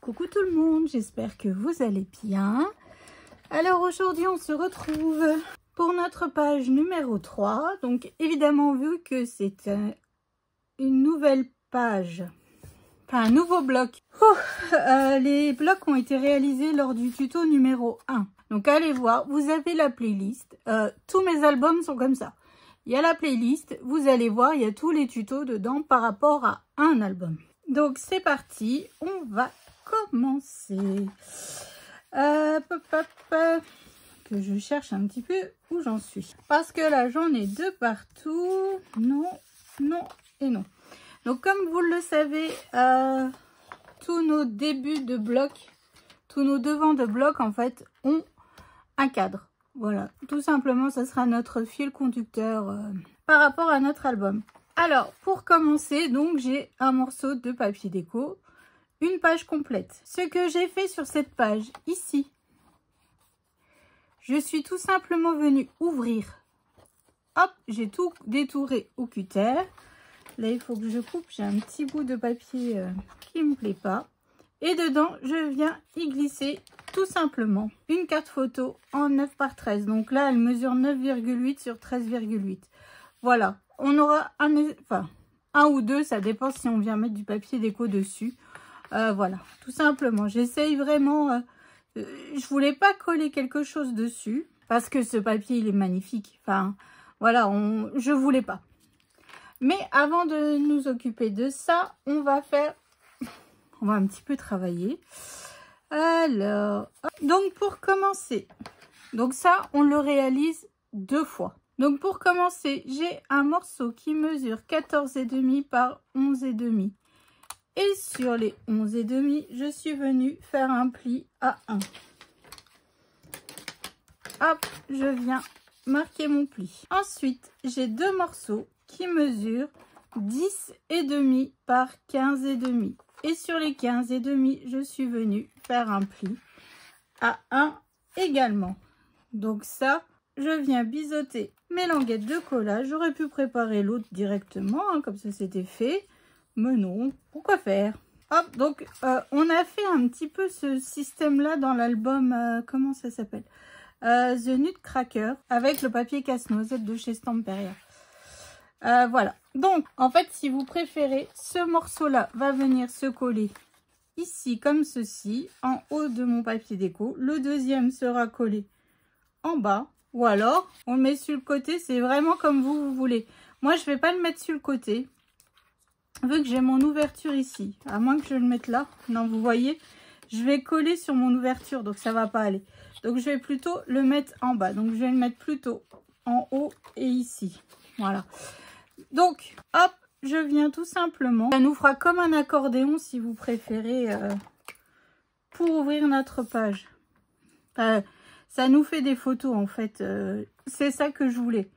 coucou tout le monde, j'espère que vous allez bien. Alors aujourd'hui on se retrouve pour notre page numéro 3. Donc évidemment vu que c'est une nouvelle page, enfin un nouveau bloc, les blocs ont été réalisés lors du tuto numéro 1. Donc allez voir, vous avez la playlist, tous mes albums sont comme ça. Il y a la playlist, vous allez voir, il y a tous les tutos dedans par rapport à un album. Donc c'est parti, on va commencer. Que je cherche un petit peu où j'en suis. Parce que là j'en ai de partout. Non, non et non. Donc comme vous le savez, tous nos débuts de bloc, tous nos devants de bloc en fait ont un cadre. Voilà, tout simplement, ça sera notre fil conducteur par rapport à notre album. Alors, pour commencer, donc j'ai un morceau de papier déco, une page complète. Ce que j'ai fait sur cette page, ici, je suis tout simplement venue ouvrir. Hop, j'ai tout détouré au cutter. Là, il faut que je coupe, j'ai un petit bout de papier qui me plaît pas. Et dedans, je viens y glisser tout simplement une carte photo en 9 par 13. Donc là, elle mesure 9,8 sur 13,8. Voilà, on aura un ou deux, ça dépend si on vient mettre du papier déco dessus. Voilà, tout simplement. J'essaye vraiment, je voulais pas coller quelque chose dessus parce que ce papier, il est magnifique. Enfin, voilà, je voulais pas. Mais avant de nous occuper de ça, on va un petit peu travailler. Alors, donc pour commencer, donc ça, on le réalise 2 fois. Donc pour commencer, j'ai un morceau qui mesure 14,5 par 11,5. Et sur les 11,5, je suis venue faire un pli à 1. Hop, je viens marquer mon pli. Ensuite, j'ai 2 morceaux qui mesurent 10,5 par 15,5. Et sur les 15,5, je suis venue faire un pli à 1 également. Donc ça, je viens biseauter mes languettes de collage. J'aurais pu préparer l'autre directement, hein, comme ça c'était fait. Mais non, pourquoi faire? Hop, donc on a fait un petit peu ce système-là dans l'album, comment ça s'appelle? The Nutcracker, avec le papier casse-noisette de chez Stamperia. Voilà, donc en fait si vous préférez, ce morceau là va venir se coller ici comme ceci en haut de mon papier déco. Le deuxième sera collé en bas, ou alors on le met sur le côté, c'est vraiment comme vous voulez. Moi je vais pas le mettre sur le côté vu que j'ai mon ouverture ici, à moins que je le mette là. Non, vous voyez, je vais coller sur mon ouverture, donc ça va pas aller. Donc je vais plutôt le mettre en bas, donc je vais le mettre plutôt en haut et ici. Voilà. Donc, hop, je viens tout simplement. Ça nous fera comme un accordéon si vous préférez pour ouvrir notre page. Ça nous fait des photos en fait. C'est ça que je voulais.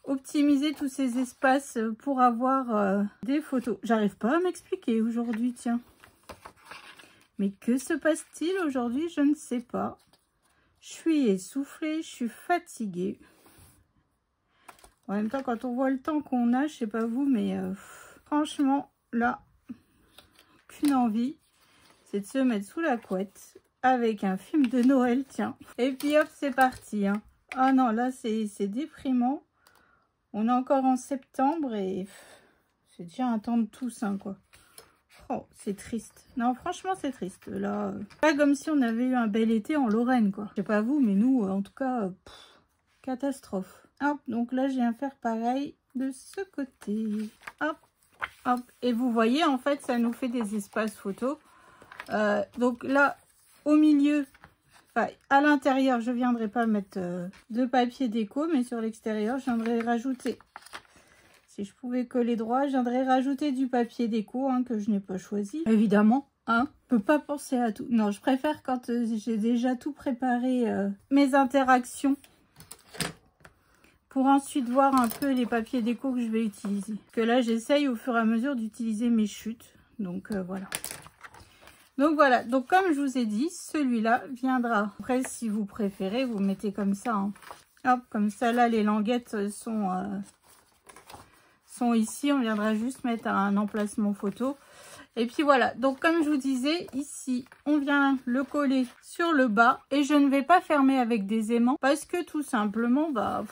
Optimiser tous ces espaces pour avoir des photos. J'arrive pas à m'expliquer aujourd'hui, tiens. Mais que se passe-t-il aujourd'hui? Je ne sais pas. Je suis essoufflée, je suis fatiguée. En même temps, quand on voit le temps qu'on a, je sais pas vous, mais franchement, là, qu'une envie, c'est de se mettre sous la couette avec un film de Noël, tiens. Et puis hop, c'est parti. Hein. Ah non, là, c'est déprimant. On est encore en septembre et c'est déjà un temps de Toussaint, quoi. Oh, c'est triste. Non, franchement, c'est triste. Là, pas comme si on avait eu un bel été en Lorraine, quoi. Je sais pas vous, mais nous, en tout cas, catastrophe. Hop, donc là, je viens faire pareil de ce côté. Hop, hop. Et vous voyez, en fait, ça nous fait des espaces photos. Donc là, au milieu, à l'intérieur, je viendrai pas mettre de papier déco, mais sur l'extérieur, je viendrai rajouter. Si je pouvais coller droit, je viendrais rajouter du papier déco hein, que je n'ai pas choisi. Évidemment, hein, je peux pas penser à tout. Non, je préfère quand j'ai déjà tout préparé, mes interactions. Pour ensuite voir un peu les papiers déco que je vais utiliser. Que là, j'essaye au fur et à mesure d'utiliser mes chutes. Donc, voilà. Donc, voilà. Donc, comme je vous ai dit, celui-là viendra. Après, si vous préférez, vous mettez comme ça. Hein. Hop, comme ça, là, les languettes sont ici. On viendra juste mettre un emplacement photo. Et puis voilà, donc comme je vous disais, ici, on vient le coller sur le bas. Et je ne vais pas fermer avec des aimants parce que tout simplement, bah,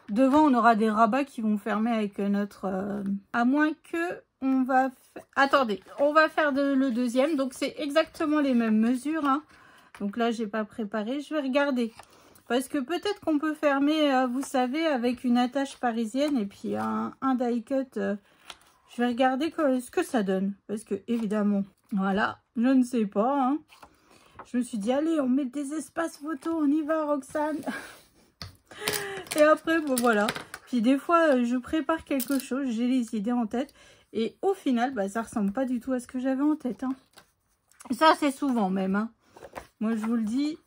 devant, on aura des rabats qui vont fermer avec notre... à moins que on va... Attendez, on va faire le deuxième. Donc, c'est exactement les mêmes mesures. Hein. Donc là, j'ai pas préparé. Je vais regarder. Parce que peut-être qu'on peut fermer, vous savez, avec une attache parisienne et puis un die cut... je vais regarder ce que ça donne. Parce que, évidemment, voilà, je ne sais pas. Hein. Je me suis dit, allez, on met des espaces photos, on y va, Roxane. Et après, bon, voilà. Puis des fois, je prépare quelque chose, j'ai les idées en tête. Et au final, bah, ça ressemble pas du tout à ce que j'avais en tête. Hein. Ça, c'est souvent même. Hein. Moi, je vous le dis,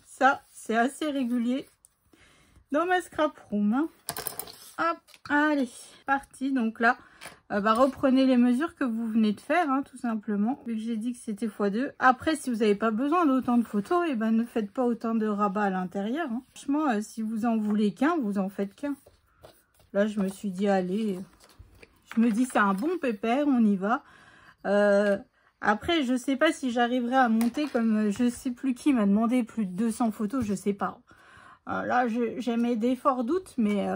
ça, c'est assez régulier dans ma scrap room. Hein. Hop, allez, parti. Donc là, bah, reprenez les mesures que vous venez de faire, hein, tout simplement. Vu que j'ai dit que c'était x2. Après, si vous n'avez pas besoin d'autant de photos, et ben ne faites pas autant de rabats à l'intérieur. Hein. Franchement, si vous en voulez qu'un, vous en faites qu'un. Là, je me suis dit, allez, je me dis, c'est un bon pépère, on y va. Après, je sais pas si j'arriverai à monter comme je sais plus qui m'a demandé plus de 200 photos, je sais pas. Là, j'ai des forts doutes, mais...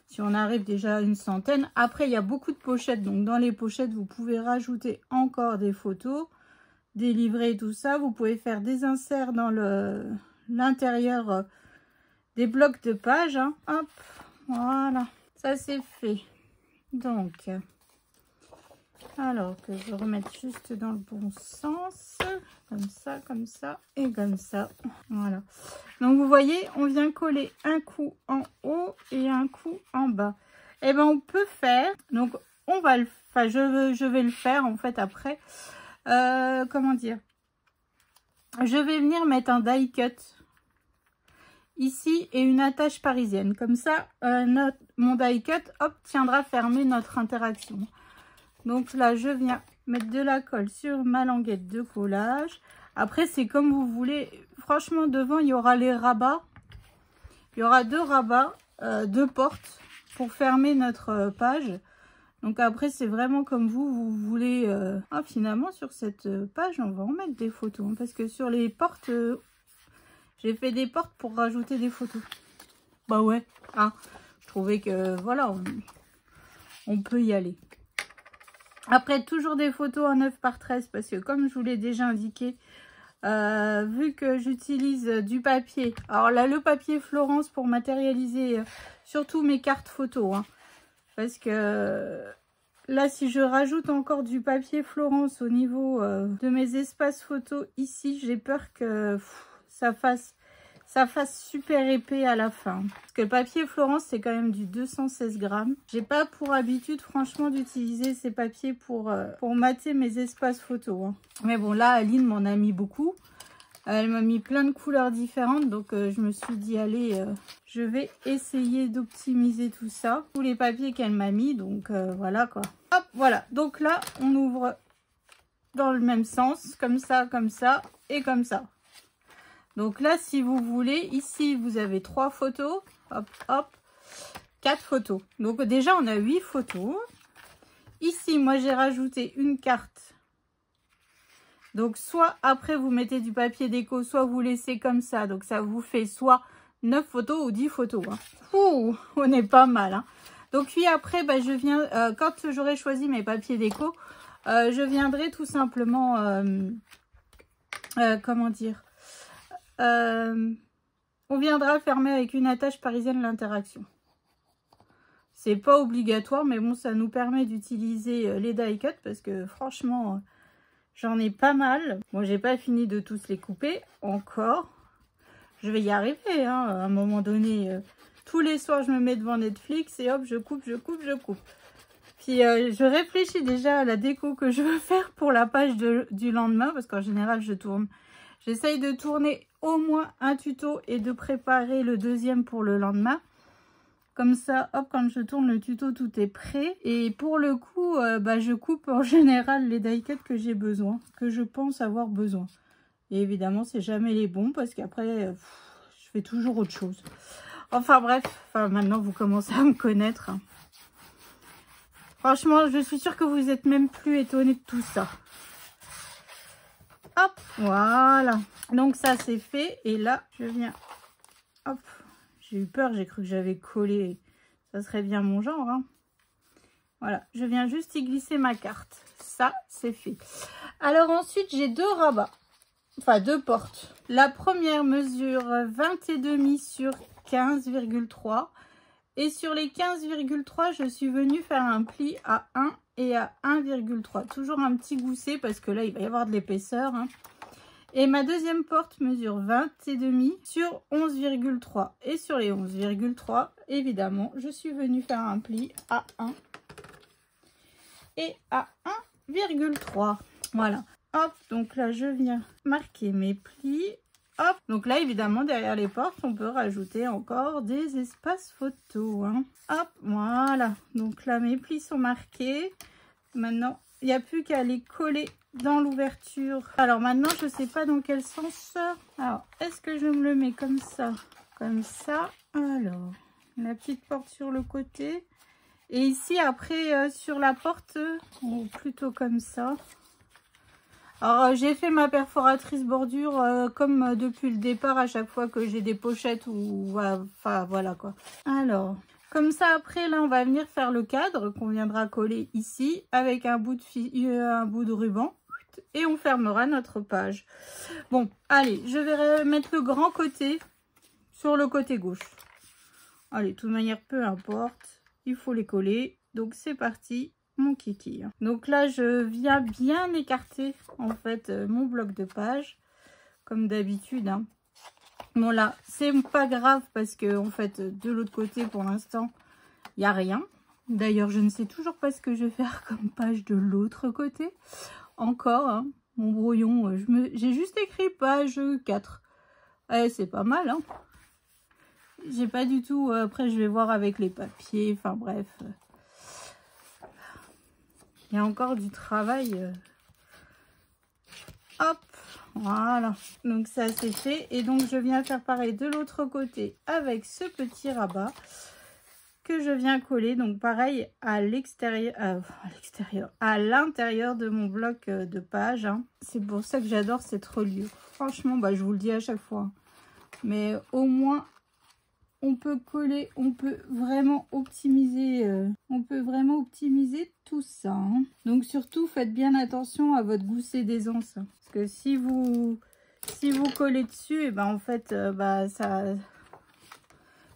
si on arrive déjà à une centaine. Après, il y a beaucoup de pochettes. Donc, dans les pochettes, vous pouvez rajouter encore des photos, des livrets, tout ça. Vous pouvez faire des inserts dans l'intérieur des blocs de pages. Hein. Hop, voilà. Ça, c'est fait. Donc, alors que je remette juste dans le bon sens. Comme ça et comme ça. Voilà. Donc, vous voyez, on vient coller un coup en haut et un coup en bas. Et ben, on peut faire. Donc, on va le... Enfin, je vais le faire, en fait, après. Comment dire? Je vais venir mettre un die cut ici et une attache parisienne. Comme ça, mon die cut, hop, tiendra fermer notre interaction. Donc là, je viens mettre de la colle sur ma languette de collage. Après, c'est comme vous voulez. Franchement, devant, il y aura les rabats. Il y aura 2 rabats, 2 portes pour fermer notre page. Donc après, c'est vraiment comme vous voulez. Ah, finalement, sur cette page, on va en mettre des photos. Hein, parce que sur les portes, j'ai fait des portes pour rajouter des photos. Bah ouais. Ah, je trouvais que, voilà, on peut y aller. Après, toujours des photos en 9 par 13 parce que comme je vous l'ai déjà indiqué, vu que j'utilise du papier. Alors là, le papier Florence pour matérialiser surtout mes cartes photos. Hein, parce que là, si je rajoute encore du papier Florence au niveau de mes espaces photos ici, j'ai peur que ça fasse super épais à la fin. Parce que le papier Florence, c'est quand même du 216 grammes. J'ai pas pour habitude, franchement, d'utiliser ces papiers pour mater mes espaces photos. Hein. Mais bon, là, Aline m'en a mis beaucoup. Elle m'a mis plein de couleurs différentes. Donc, je me suis dit, allez, je vais essayer d'optimiser tout ça. Tous les papiers qu'elle m'a mis. Donc, voilà, quoi. Hop, voilà. Donc là, on ouvre dans le même sens. Comme ça et comme ça. Donc là, si vous voulez, ici, vous avez 3 photos. Hop, hop. 4 photos. Donc déjà, on a 8 photos. Ici, moi, j'ai rajouté une carte. Donc, soit après, vous mettez du papier déco, soit vous laissez comme ça. Donc, ça vous fait soit 9 photos ou 10 photos. Hein. Ouh, on est pas mal. Hein. Donc, puis après, bah, je viens, quand j'aurai choisi mes papiers déco, je viendrai tout simplement, comment dire, on viendra fermer avec une attache parisienne l'interaction. C'est pas obligatoire, mais bon, ça nous permet d'utiliser les die cut parce que franchement, j'en ai pas mal. Bon, j'ai pas fini de tous les couper encore. Je vais y arriver, hein, à un moment donné. Tous les soirs, je me mets devant Netflix et hop, je coupe. Puis, je réfléchis déjà à la déco que je veux faire pour la page du lendemain parce qu'en général, je tourne. J'essaye de tourner au moins un tuto et de préparer le deuxième pour le lendemain. Comme ça, hop, quand je tourne le tuto, tout est prêt. Et pour le coup, bah, je coupe en général les die cuts que j'ai besoin, que je pense avoir besoin. Et évidemment, c'est jamais les bons parce qu'après, je fais toujours autre chose. Enfin bref, maintenant vous commencez à me connaître. Hein. Franchement, je suis sûre que vous êtes même plus étonnés de tout ça. Hop, voilà. Donc ça c'est fait. Et là, je viens... Hop, j'ai eu peur, j'ai cru que j'avais collé. Ça serait bien mon genre, hein. Voilà, je viens juste y glisser ma carte. Ça, c'est fait. Alors ensuite, j'ai 2 rabats. Enfin, 2 portes. La première mesure 20,5 sur 15,3. Et sur les 15,3, je suis venue faire un pli à 1 et à 1,3. Toujours un petit gousset parce que là, il va y avoir de l'épaisseur, hein. Et ma deuxième porte mesure 20,5 sur 11,3. Et sur les 11,3, évidemment, je suis venue faire un pli à 1 et à 1,3. Voilà. Hop, donc là, je viens marquer mes plis. Hop, donc là, évidemment, derrière les portes, on peut rajouter encore des espaces photos, hein. Hop, voilà. Donc là, mes plis sont marqués. Maintenant, il n'y a plus qu'à les coller dans l'ouverture. Alors maintenant, je ne sais pas dans quel sens. Alors, est-ce que je me le mets comme ça? Comme ça. Alors, la petite porte sur le côté. Et ici, après, sur la porte, ou plutôt comme ça. Alors, j'ai fait ma perforatrice bordure comme depuis le départ, à chaque fois que j'ai des pochettes ou... Enfin, voilà quoi. Alors, comme ça, après, là, on va venir faire le cadre qu'on viendra coller ici avec un bout de ruban. Et on fermera notre page. Bon, allez, je vais mettre le grand côté sur le côté gauche. Allez, de toute manière, peu importe. Il faut les coller. Donc, c'est parti, mon kiki. Donc là, je viens bien écarter, en fait, mon bloc de page. Comme d'habitude, hein. Bon, là, c'est pas grave parce que, en fait, de l'autre côté, pour l'instant, il n'y a rien. D'ailleurs, je ne sais toujours pas ce que je vais faire comme page de l'autre côté. Encore, hein, mon brouillon, j'ai juste écrit page 4. C'est pas mal, hein. J'ai pas du tout... après, je vais voir avec les papiers. Enfin, bref. Il y a encore du travail. Hop, voilà. Donc, ça, c'est fait. Et donc, je viens faire pareil de l'autre côté avec ce petit rabat que je viens coller. Donc, pareil à l'extérieur, à l'intérieur de mon bloc de page, hein. C'est pour ça que j'adore cette reliure. Franchement, bah, je vous le dis à chaque fois. Mais au moins... on peut coller, on peut vraiment optimiser, tout ça, hein. Donc surtout, faites bien attention à votre gousset d'aisance, hein. Parce que si vous collez dessus, et ben en fait,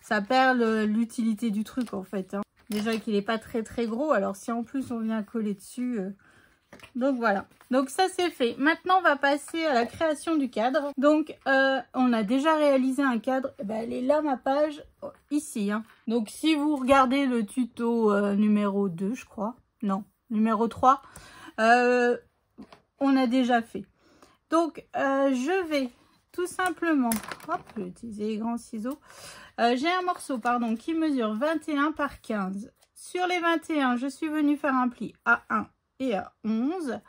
ça perd l'utilité du truc en fait, hein. Déjà qu'il n'est pas très très gros, alors si en plus on vient coller dessus... donc voilà, donc ça c'est fait. Maintenant on va passer à la création du cadre. Donc on a déjà réalisé un cadre. Elle est là ma page, ici, hein. Donc si vous regardez le tuto numéro 2 je crois, non numéro 3, on a déjà fait. Donc je vais tout simplement, hop, je vais utiliser les grands ciseaux. J'ai un morceau pardon qui mesure 21 par 15. Sur les 21 je suis venue faire un pli à 1 et à 11,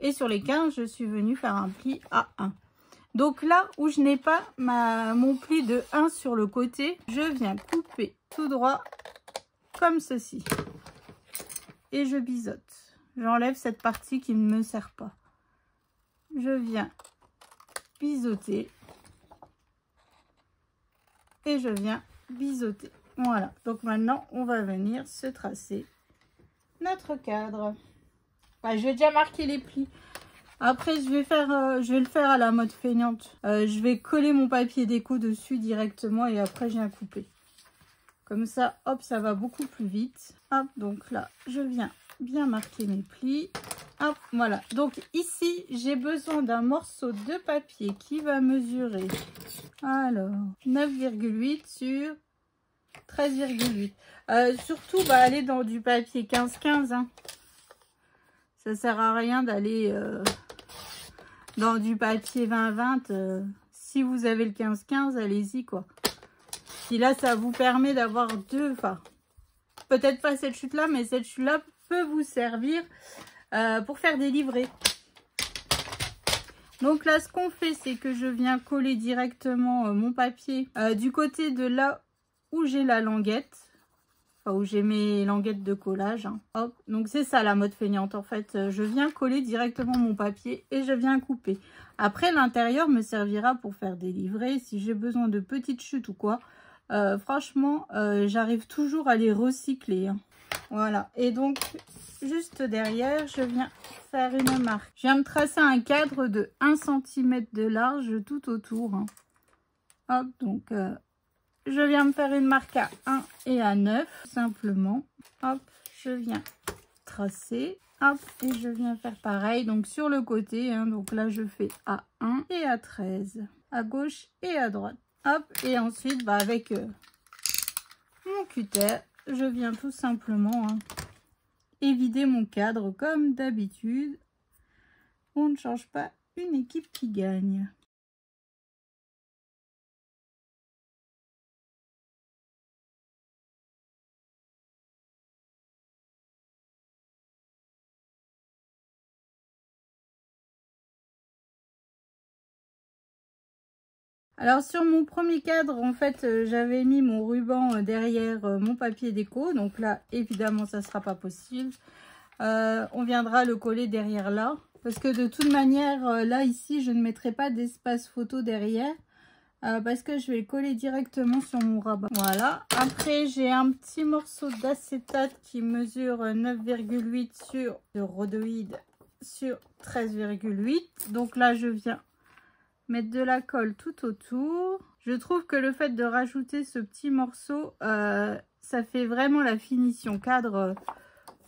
et sur les 15 je suis venue faire un pli à 1. Donc là où je n'ai pas mon pli de 1 sur le côté, je viens couper tout droit comme ceci et je biseaute. J'enlève cette partie qui ne me sert pas, je viens biseauter et je viens biseauter. Voilà, donc maintenant on va venir se tracer notre cadre. Je vais déjà marquer les plis. Après, je vais le faire à la mode feignante. Je vais coller mon papier déco dessus directement et après, je viens couper. Comme ça, hop, ça va beaucoup plus vite. Hop, donc là, je viens bien marquer mes plis. Hop, voilà. Donc ici, j'ai besoin d'un morceau de papier qui va mesurer, alors, 9,8 sur 13,8. Surtout, aller dans du papier 15-15, hein. Ça sert à rien d'aller dans du papier 20-20. Si vous avez le 15-15, allez-y quoi. Puis là, ça vous permet d'avoir deux... Enfin, peut-être pas cette chute-là, mais cette chute-là peut vous servir pour faire des livrets. Donc là, ce qu'on fait, c'est que je viens coller directement mon papier du côté de là où j'ai la languette. Enfin, où j'ai mes languettes de collage. Hein. Hop, donc c'est ça la mode feignante en fait. Je viens coller directement mon papier et je viens couper. Après, l'intérieur me servira pour faire des livrets. Si j'ai besoin de petites chutes ou quoi, franchement, j'arrive toujours à les recycler. Hein. Voilà, et donc juste derrière, je viens faire une marque. Je viens me tracer un cadre de 1 cm de large tout autour. Hein. Hop, donc... je viens me faire une marque à 1 et à 9, simplement. Hop, je viens tracer. Hop, et je viens faire pareil. Donc, sur le côté, hein, donc là, je fais à 1 et à 13. À gauche et à droite. Hop, et ensuite, bah, avec mon cutter, je viens tout simplement évider mon cadre comme d'habitude. On ne change pas une équipe qui gagne. Alors sur mon premier cadre, en fait, j'avais mis mon ruban derrière mon papier déco. Donc là, évidemment, ça ne sera pas possible. On viendra le coller derrière là. Parce que de toute manière, là, ici, je ne mettrai pas d'espace photo derrière. Parce que je vais le coller directement sur mon rabat. Voilà. Après, j'ai un petit morceau d'acétate qui mesure 9,8 sur le rhodoïde sur 13,8. Donc là, je viens mettre de la colle tout autour. Je trouve que le fait de rajouter ce petit morceau, ça fait vraiment la finition cadre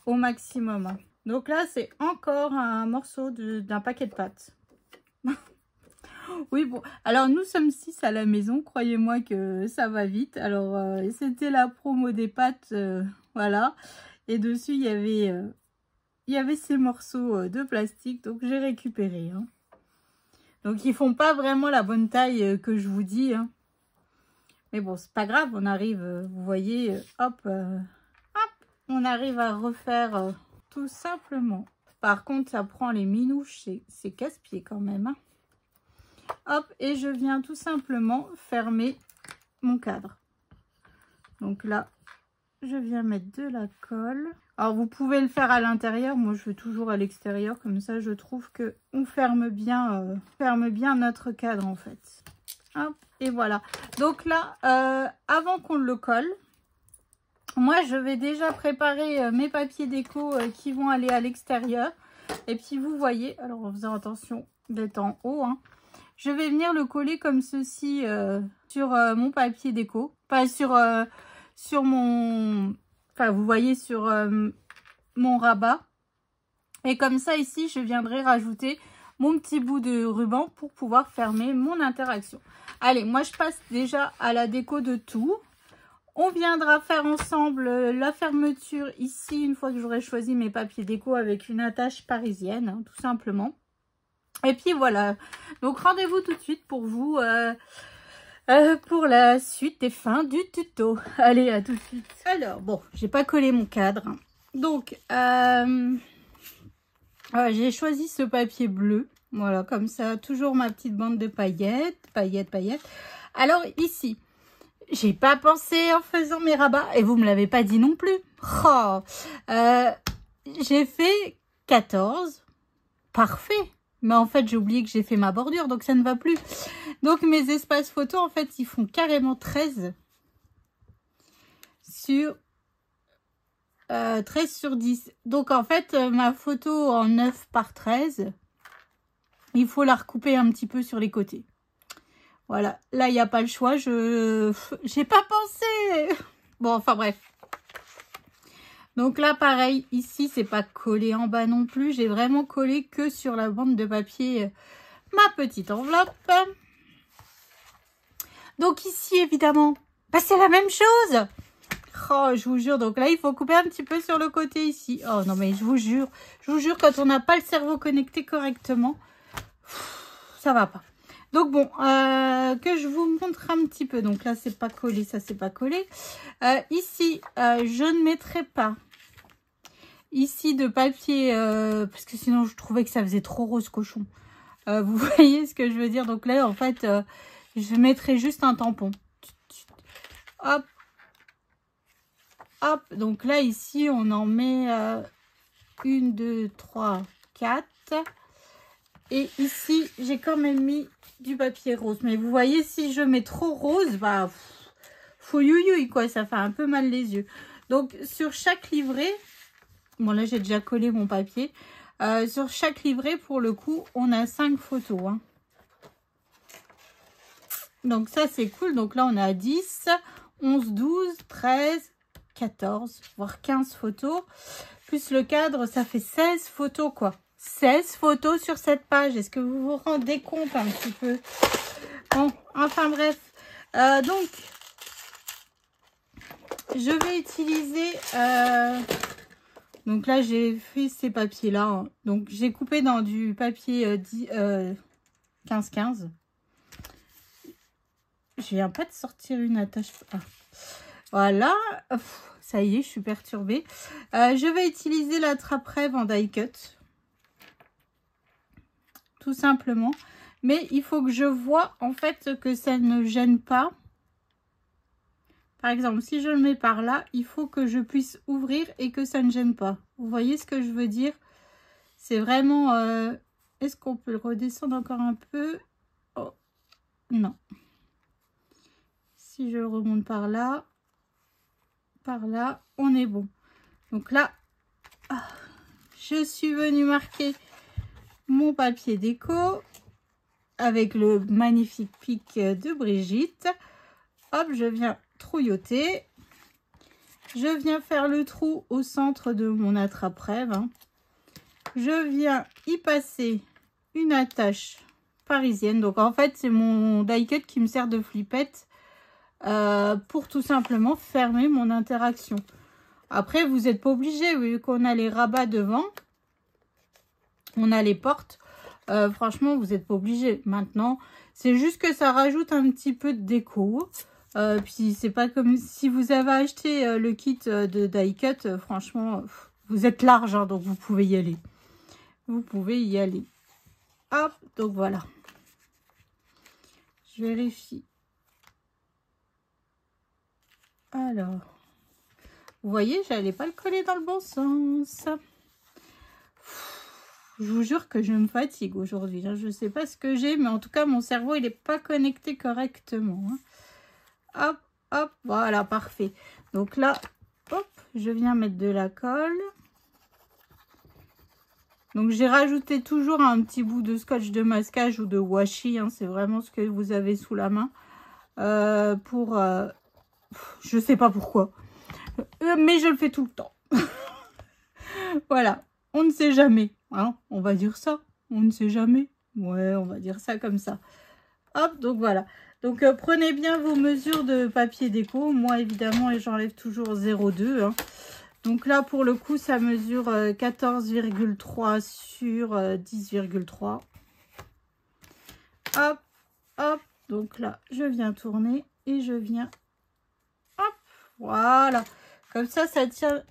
au maximum. Hein. Donc là, c'est encore un morceau d'un paquet de pâtes. Oui, bon. Alors, nous sommes 6 à la maison. Croyez-moi que ça va vite. Alors, c'était la promo des pâtes. Voilà. Et dessus, il y avait ces morceaux de plastique. Donc, j'ai récupéré. Hein. Donc, ils font pas vraiment la bonne taille que je vous dis. Hein. Mais bon, c'est pas grave. On arrive, vous voyez, hop, hop, on arrive à refaire tout simplement. Par contre, ça prend les minouches. C'est casse-pied quand même. Hein. Hop, et je viens tout simplement fermer mon cadre. Donc là, je viens mettre de la colle. Alors, vous pouvez le faire à l'intérieur. Moi, je fais toujours à l'extérieur. Comme ça, je trouve que on ferme bien notre cadre, en fait. Hop, et voilà. Donc là, avant qu'on le colle, moi, je vais déjà préparer mes papiers déco qui vont aller à l'extérieur. Et puis, vous voyez, alors en faisant attention d'être en haut, hein, je vais venir le coller comme ceci sur mon papier déco. Pas sur mon... Enfin, vous voyez sur mon rabat. Et comme ça, ici, je viendrai rajouter mon petit bout de ruban pour pouvoir fermer mon interaction. Allez, moi, je passe déjà à la déco de tout. On viendra faire ensemble la fermeture ici, une fois que j'aurai choisi mes papiers déco avec une attache parisienne, hein, tout simplement. Et puis voilà, donc rendez-vous tout de suite pour vous, pour la suite et fin du tuto. Allez, à tout de suite. Alors, bon, j'ai pas collé mon cadre. Donc, j'ai choisi ce papier bleu. Voilà, comme ça, toujours ma petite bande de paillettes, paillettes. Alors ici, j'ai pas pensé en faisant mes rabats, et vous me l'avez pas dit non plus. Oh, j'ai fait 14, parfait. Mais en fait, j'ai oublié que j'ai fait ma bordure, donc ça ne va plus. Donc, mes espaces photos, en fait, ils font carrément 13 sur 10. Donc, en fait, ma photo en 9 par 13, il faut la recouper un petit peu sur les côtés. Voilà. Là, il n'y a pas le choix. J'ai pas pensé. Bon, enfin, bref. Donc là, pareil, ici, c'est pas collé en bas non plus. J'ai vraiment collé que sur la bande de papier ma petite enveloppe. Donc ici, évidemment, bah, c'est la même chose. Oh, je vous jure. Donc là, il faut couper un petit peu sur le côté ici. Oh non, mais je vous jure, quand on n'a pas le cerveau connecté correctement, ça va pas. Donc bon, que je vous montre un petit peu. Donc là, c'est pas collé, ça c'est pas collé. Ici, je ne mettrai pas ici de papier, parce que sinon je trouvais que ça faisait trop rose cochon. Vous voyez ce que je veux dire? Donc là, en fait, je mettrai juste un tampon. Hop. Hop, donc là, ici, on en met 1, 2, 3, 4. Et ici, j'ai quand même mis du papier rose. Mais vous voyez, si je mets trop rose, bah, fouillouille, quoi, ça fait un peu mal les yeux. Donc, sur chaque livret, bon, là, j'ai déjà collé mon papier. Sur chaque livret, pour le coup, on a 5 photos. Hein. Donc, ça, c'est cool. Donc, là, on a 10, 11, 12, 13, 14, voire 15 photos. Plus le cadre, ça fait 16 photos, quoi. 16 photos sur cette page. Est-ce que vous vous rendez compte un petit peu? Bon, enfin bref. Donc, je vais utiliser... donc là, j'ai fait ces papiers-là. Hein. Donc, j'ai coupé dans du papier 15-15. Je viens pas de sortir une attache. Ah. Voilà. Ça y est, je suis perturbée. Je vais utiliser la trappe-rêve en die cut. Tout simplement. Mais il faut que je vois en fait que ça ne gêne pas. Par exemple, si je le mets par là, il faut que je puisse ouvrir et que ça ne gêne pas. Vous voyez ce que je veux dire? C'est vraiment... Est-ce qu'on peut le redescendre encore un peu? Oh, non. Si je le remonte par là, on est bon. Donc là, je suis venue marquer mon papier déco avec le magnifique pic de Brigitte. Hop, je viens trouilloter. Je viens faire le trou au centre de mon attrape-rêve. Hein. Je viens y passer une attache parisienne. Donc en fait, c'est mon die cut qui me sert de flippette pour tout simplement fermer mon interaction. Après, vous n'êtes pas obligé, vu qu'on a les rabats devant. On a les portes. Franchement, vous n'êtes pas obligé. Maintenant, c'est juste que ça rajoute un petit peu de déco. Puis, c'est pas comme si vous avez acheté le kit de die cut. Franchement, vous êtes large, hein, donc vous pouvez y aller. Vous pouvez y aller. Hop, donc voilà. Je vérifie. Alors, vous voyez, j'allais pas le coller dans le bon sens. Je vous jure que je me fatigue aujourd'hui. Je ne sais pas ce que j'ai, mais en tout cas, mon cerveau, il n'est pas connecté correctement. Hop, hop, voilà, parfait. Donc là, hop, je viens mettre de la colle. Donc, j'ai rajouté toujours un petit bout de scotch de masquage ou de washi. Hein, c'est vraiment ce que vous avez sous la main. Je ne sais pas pourquoi. Mais je le fais tout le temps. Voilà, on ne sait jamais. Hein, on va dire ça. On ne sait jamais. Ouais, on va dire ça comme ça. Hop, donc voilà. Donc, prenez bien vos mesures de papier déco. Moi, évidemment, j'enlève toujours 0,2. Hein. Donc là, pour le coup, ça mesure 14,3 sur 10,3. Hop, hop. Donc là, je viens tourner et je viens... Hop, voilà. Comme ça tient...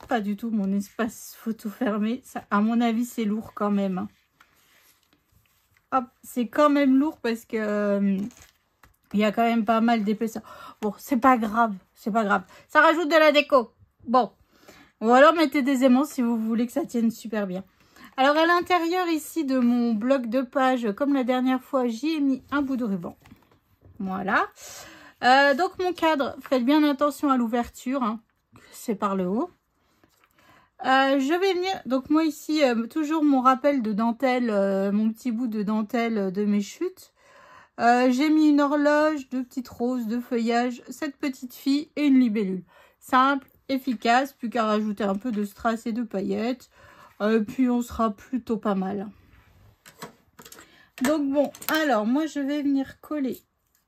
Pas du tout mon espace photo fermé. Ça, à mon avis, c'est lourd quand même. Hein. Hop, c'est quand même lourd parce que il y a quand même pas mal d'épaisseur. Bon, c'est pas grave, c'est pas grave. Ça rajoute de la déco. Bon, ou alors mettez des aimants si vous voulez que ça tienne super bien. Alors à l'intérieur ici de mon bloc de page, comme la dernière fois, j'y ai mis un bout de ruban. Voilà. Donc mon cadre, faites bien attention à l'ouverture. Hein. C'est par le haut. Je vais venir, donc moi ici, toujours mon rappel de dentelle, mon petit bout de dentelle de mes chutes. J'ai mis une horloge, 2 petites roses, 2 feuillages, cette petite fille et une libellule. Simple, efficace, plus qu'à rajouter un peu de strass et de paillettes. Puis on sera plutôt pas mal. Donc bon, alors moi je vais venir coller.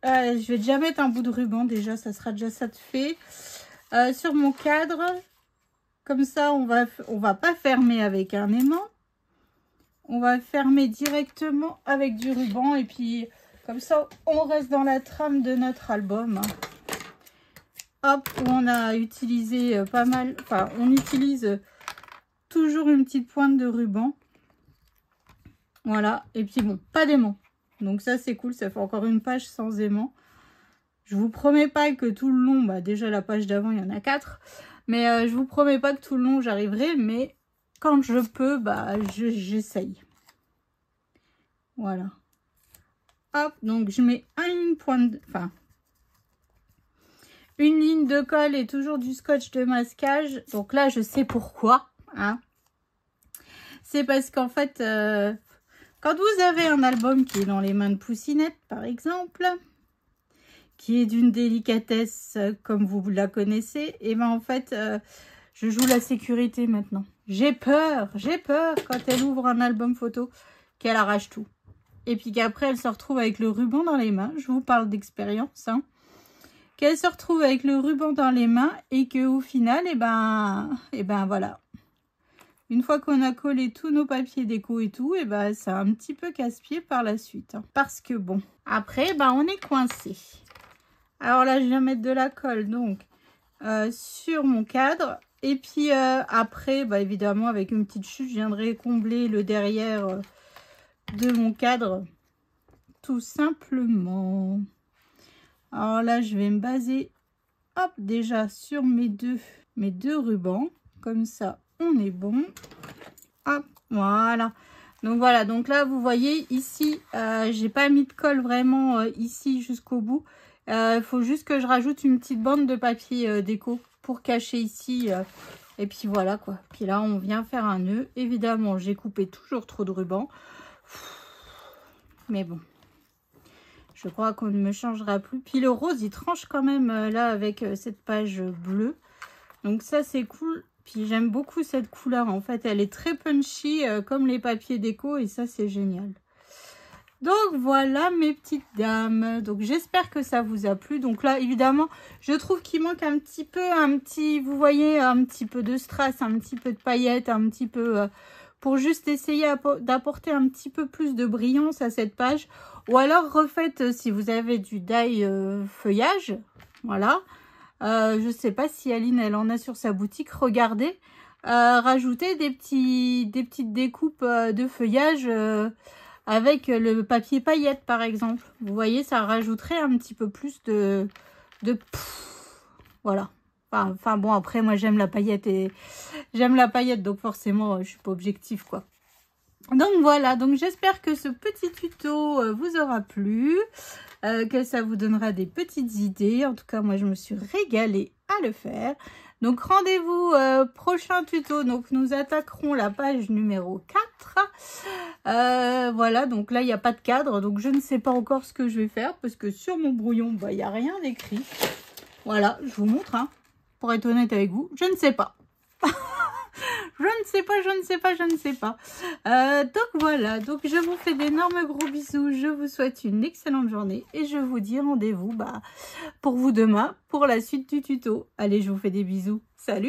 Je vais déjà mettre un bout de ruban déjà, ça sera déjà ça de fait. Sur mon cadre... Comme ça, on va pas fermer avec un aimant. On va fermer directement avec du ruban. Et puis, comme ça, on reste dans la trame de notre album. Hop, on a utilisé pas mal... Enfin, on utilise toujours une petite pointe de ruban. Voilà. Et puis, bon, pas d'aimant. Donc ça, c'est cool. Ça fait encore une page sans aimant. Je vous promets pas que tout le long, bah, déjà la page d'avant, il y en a 4. Mais je vous promets pas que tout le long j'arriverai, mais quand je peux, bah j'essaye. Voilà. Hop, donc je mets une ligne de colle et toujours du scotch de masquage. Donc là, je sais pourquoi. Hein. C'est parce qu'en fait, quand vous avez un album qui est dans les mains de Poussinette, par exemple, qui est d'une délicatesse comme vous la connaissez, et ben en fait, je joue la sécurité maintenant. J'ai peur quand elle ouvre un album photo qu'elle arrache tout. Et puis qu'après, elle se retrouve avec le ruban dans les mains. Je vous parle d'expérience, hein. Qu'elle se retrouve avec le ruban dans les mains et qu'au final, et ben voilà. Une fois qu'on a collé tous nos papiers déco et tout, et ben c'est un petit peu casse-pied par la suite. Hein. Parce que bon, après, ben on est coincé. Alors là, je viens mettre de la colle donc sur mon cadre. Et puis après, bah, évidemment, avec une petite chute, je viendrai combler le derrière de mon cadre. Tout simplement. Alors là, je vais me baser, hop, déjà sur mes deux rubans. Comme ça, on est bon. Hop, voilà. Donc voilà, donc là, vous voyez, ici, j'ai pas mis de colle vraiment ici jusqu'au bout. Il faut juste que je rajoute une petite bande de papier déco pour cacher ici. Et puis voilà, quoi. Puis là, on vient faire un nœud. Évidemment, j'ai coupé toujours trop de ruban. Mais bon. Je crois qu'on ne me changera plus. Puis le rose, il tranche quand même là avec cette page bleue. Donc ça, c'est cool. Puis j'aime beaucoup cette couleur. En fait, elle est très punchy comme les papiers déco. Et ça, c'est génial. Donc voilà mes petites dames. Donc j'espère que ça vous a plu. Donc là, évidemment, je trouve qu'il manque un petit peu, vous voyez, un petit peu de strass, un petit peu de paillettes, un petit peu... pour juste essayer d'apporter un petit peu plus de brillance à cette page. Ou alors refaites si vous avez du die feuillage. Voilà. Je ne sais pas si Aline, elle en a sur sa boutique. Regardez. Rajoutez des petites découpes de feuillage avec le papier paillette, par exemple. Vous voyez, ça rajouterait un petit peu plus de voilà. Enfin bon, après, moi, j'aime la paillette donc forcément, je suis pas objective, quoi. Donc voilà, donc j'espère que ce petit tuto vous aura plu, que ça vous donnera des petites idées. En tout cas, moi, je me suis régalée à le faire. Donc rendez-vous prochain tuto. Donc nous attaquerons la page numéro 4. Voilà, donc là, il n'y a pas de cadre. Donc je ne sais pas encore ce que je vais faire parce que sur mon brouillon, bah, il n'y a rien d'écrit. Voilà, je vous montre, hein. Pour être honnête avec vous, je ne sais pas. Je ne sais pas. Donc voilà, donc je vous fais d'énormes gros bisous. Je vous souhaite une excellente journée. Et je vous dis rendez-vous pour vous demain pour la suite du tuto. Allez, je vous fais des bisous. Salut!